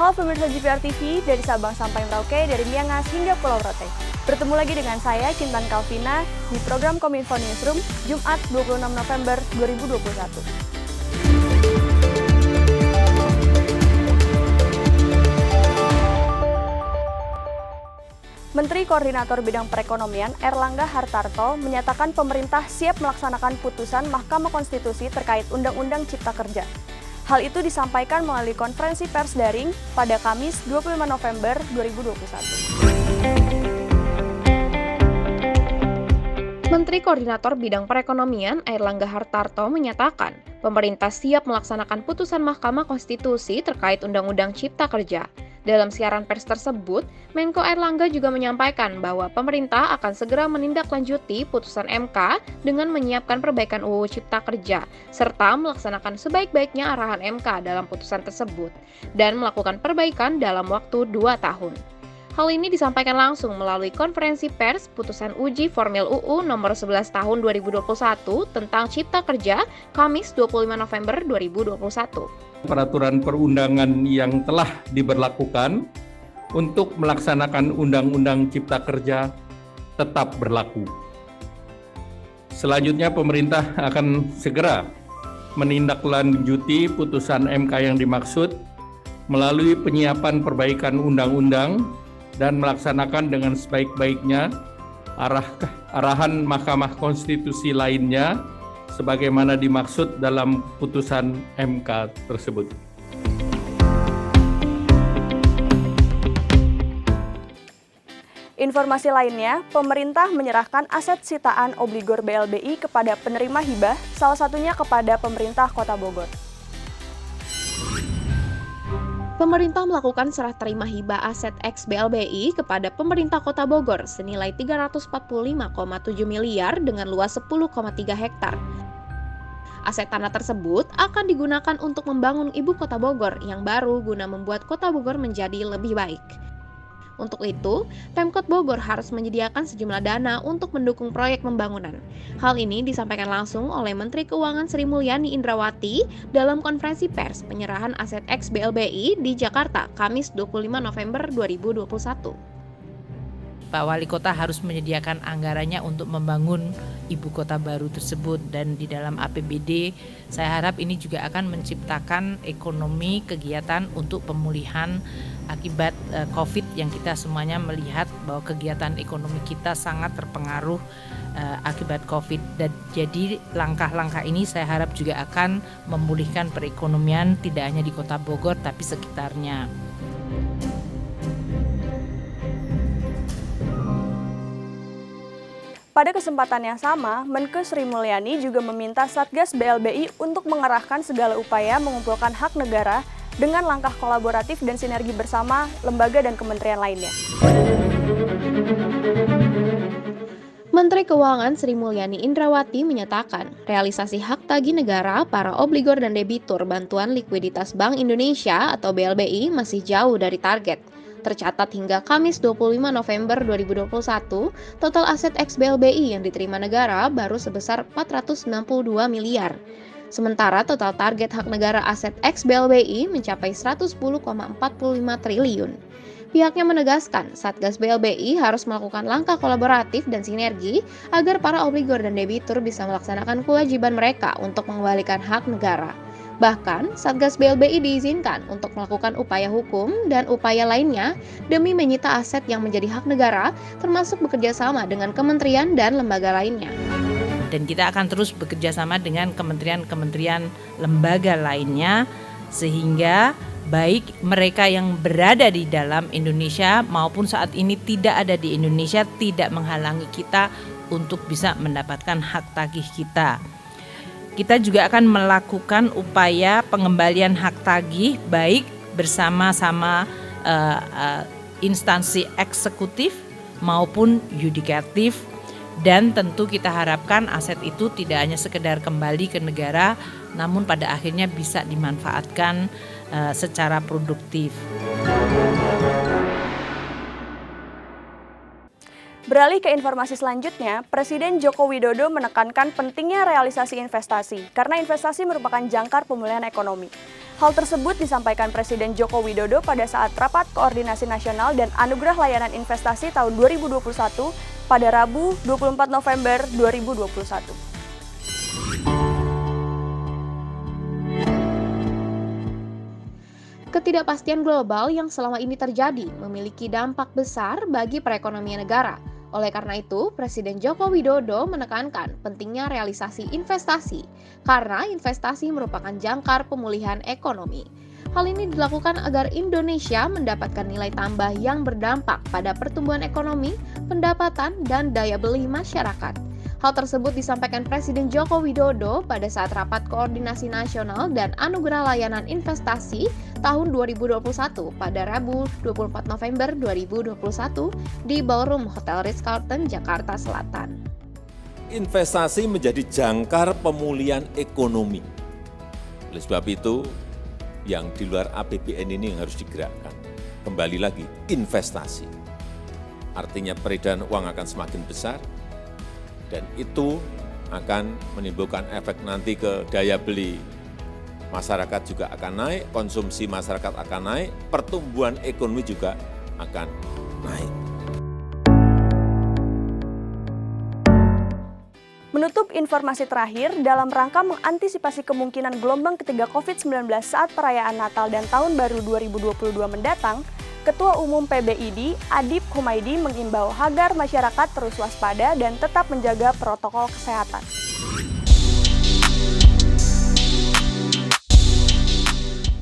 Halo pemirsa GVR TV, dari Sabang sampai Merauke, dari Miangas hingga Pulau Rote. Bertemu lagi dengan saya, Kintan Kalvina, di program Kominfo Newsroom, Jumat 26 November 2021. Menteri Koordinator Bidang Perekonomian Erlangga Hartarto menyatakan pemerintah siap melaksanakan putusan Mahkamah Konstitusi terkait Undang-Undang Cipta Kerja. Hal itu disampaikan melalui konferensi pers daring pada Kamis 25 November 2021. Menteri Koordinator Bidang Perekonomian Erlangga Hartarto menyatakan pemerintah siap melaksanakan putusan Mahkamah Konstitusi terkait Undang-Undang Cipta Kerja. Dalam siaran pers tersebut, Menko Erlangga juga menyampaikan bahwa pemerintah akan segera menindaklanjuti putusan MK dengan menyiapkan perbaikan UU Cipta Kerja, serta melaksanakan sebaik-baiknya arahan MK dalam putusan tersebut, dan melakukan perbaikan dalam waktu 2 tahun. Hal ini disampaikan langsung melalui konferensi pers putusan uji formil UU nomor 11 tahun 2021 tentang Cipta Kerja, Kamis 25 November 2021. Peraturan perundangan yang telah diberlakukan untuk melaksanakan Undang-Undang Cipta Kerja tetap berlaku. Selanjutnya pemerintah akan segera menindaklanjuti putusan MK yang dimaksud melalui penyiapan perbaikan undang-undang dan melaksanakan dengan sebaik-baiknya arahan Mahkamah Konstitusi lainnya sebagaimana dimaksud dalam putusan MK tersebut. Informasi lainnya, pemerintah menyerahkan aset sitaan obligor BLBI kepada penerima hibah, salah satunya kepada pemerintah Kota Bogor. Pemerintah melakukan serah terima hibah aset ex-BLBI kepada pemerintah Kota Bogor senilai 345,7 miliar dengan luas 10,3 hektar. Aset tanah tersebut akan digunakan untuk membangun ibu kota Bogor yang baru guna membuat Kota Bogor menjadi lebih baik. Untuk itu, Pemkot Bogor harus menyediakan sejumlah dana untuk mendukung proyek pembangunan. Hal ini disampaikan langsung oleh Menteri Keuangan Sri Mulyani Indrawati dalam konferensi pers penyerahan aset ex-BLBI di Jakarta, Kamis 25 November 2021. Pak Wali Kota harus menyediakan anggarannya untuk membangun ibu kota baru tersebut, dan di dalam APBD saya harap ini juga akan menciptakan ekonomi kegiatan untuk pemulihan akibat COVID yang kita semuanya melihat bahwa kegiatan ekonomi kita sangat terpengaruh akibat COVID. Dan jadi langkah-langkah ini saya harap juga akan memulihkan perekonomian tidak hanya di Kota Bogor tapi sekitarnya. Pada kesempatan yang sama, Menkeu Sri Mulyani juga meminta Satgas BLBI untuk mengerahkan segala upaya mengumpulkan hak negara dengan langkah kolaboratif dan sinergi bersama lembaga dan kementerian lainnya. Menteri Keuangan Sri Mulyani Indrawati menyatakan realisasi hak tagih negara para obligor dan debitur Bantuan Likuiditas Bank Indonesia atau BLBI masih jauh dari target. Tercatat hingga Kamis 25 November 2021, total aset ex-BLBI yang diterima negara baru sebesar 492 miliar. Sementara total target hak negara aset ex-BLBI mencapai 110,45 triliun. Pihaknya menegaskan, Satgas BLBI harus melakukan langkah kolaboratif dan sinergi agar para obligor dan debitur bisa melaksanakan kewajiban mereka untuk mengembalikan hak negara. Bahkan, Satgas BLBI diizinkan untuk melakukan upaya hukum dan upaya lainnya demi menyita aset yang menjadi hak negara, termasuk bekerja sama dengan kementerian dan lembaga lainnya. Dan kita akan terus bekerja sama dengan kementerian-kementerian lembaga lainnya, sehingga baik mereka yang berada di dalam Indonesia maupun saat ini tidak ada di Indonesia tidak menghalangi kita untuk bisa mendapatkan hak tagih kita. Kita juga akan melakukan upaya pengembalian hak tagih baik bersama-sama instansi eksekutif maupun yudikatif, dan tentu kita harapkan aset itu tidak hanya sekedar kembali ke negara namun pada akhirnya bisa dimanfaatkan secara produktif. Beralih ke informasi selanjutnya, Presiden Joko Widodo menekankan pentingnya realisasi investasi karena investasi merupakan jangkar pemulihan ekonomi. Hal tersebut disampaikan Presiden Joko Widodo pada saat Rapat Koordinasi Nasional dan Anugerah Layanan Investasi tahun 2021 pada Rabu 24 November 2021. Ketidakpastian global yang selama ini terjadi memiliki dampak besar bagi perekonomian negara. Oleh karena itu, Presiden Joko Widodo menekankan pentingnya realisasi investasi, karena investasi merupakan jangkar pemulihan ekonomi. Hal ini dilakukan agar Indonesia mendapatkan nilai tambah yang berdampak pada pertumbuhan ekonomi, pendapatan, dan daya beli masyarakat. Hal tersebut disampaikan Presiden Joko Widodo pada saat Rapat Koordinasi Nasional dan Anugerah Layanan Investasi tahun 2021 pada Rabu 24 November 2021 di Ballroom Hotel Ritz-Carlton, Jakarta Selatan. Investasi menjadi jangkar pemulihan ekonomi. Oleh sebab itu, yang di luar APBN ini yang harus digerakkan. Kembali lagi, investasi. Artinya peredaran uang akan semakin besar, dan itu akan menimbulkan efek nanti ke daya beli masyarakat juga akan naik, konsumsi masyarakat akan naik, pertumbuhan ekonomi juga akan naik. Menutup informasi terakhir, dalam rangka mengantisipasi kemungkinan gelombang ketiga COVID-19 saat perayaan Natal dan Tahun Baru 2022 mendatang, Ketua Umum PBID, Adip Humaydi mengimbau agar masyarakat terus waspada dan tetap menjaga protokol kesehatan.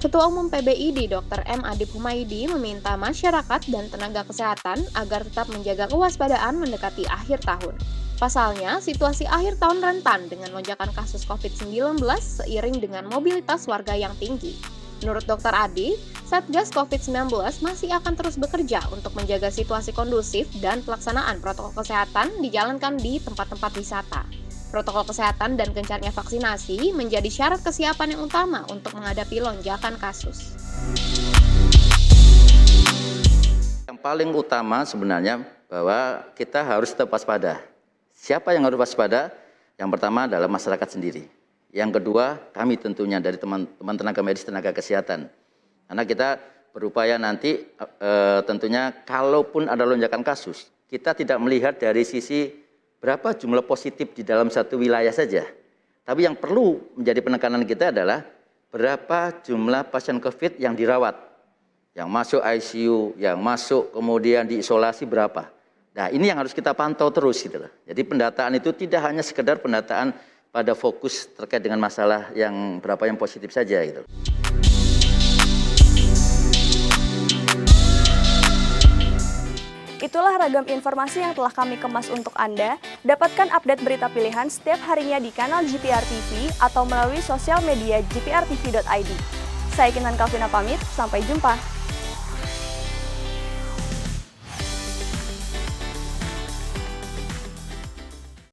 Ketua Umum PBID Dr. M. Adip Humaydi meminta masyarakat dan tenaga kesehatan agar tetap menjaga kewaspadaan mendekati akhir tahun. Pasalnya, situasi akhir tahun rentan dengan lonjakan kasus COVID-19 seiring dengan mobilitas warga yang tinggi. Menurut Dr. Adip, Satgas COVID-19 masih akan terus bekerja untuk menjaga situasi kondusif dan pelaksanaan protokol kesehatan dijalankan di tempat-tempat wisata. Protokol kesehatan dan gencarnya vaksinasi menjadi syarat kesiapan yang utama untuk menghadapi lonjakan kasus. Yang paling utama sebenarnya bahwa kita harus tetap waspada. Siapa yang harus waspada? Yang pertama adalah masyarakat sendiri. Yang kedua, kami tentunya dari teman-teman tenaga medis, tenaga kesehatan. Karena kita berupaya nanti tentunya kalaupun ada lonjakan kasus, kita tidak melihat dari sisi berapa jumlah positif di dalam satu wilayah saja. Tapi yang perlu menjadi penekanan kita adalah berapa jumlah pasien COVID yang dirawat, yang masuk ICU, yang masuk kemudian diisolasi berapa. Nah ini yang harus kita pantau terus gitu loh. Jadi pendataan itu tidak hanya sekedar pendataan pada fokus terkait dengan masalah yang berapa yang positif saja gitu. Itulah ragam informasi yang telah kami kemas untuk Anda. Dapatkan update berita pilihan setiap harinya di kanal GPR TV atau melalui sosial media gprtv.id. Saya Kinan Kalvina pamit, sampai jumpa.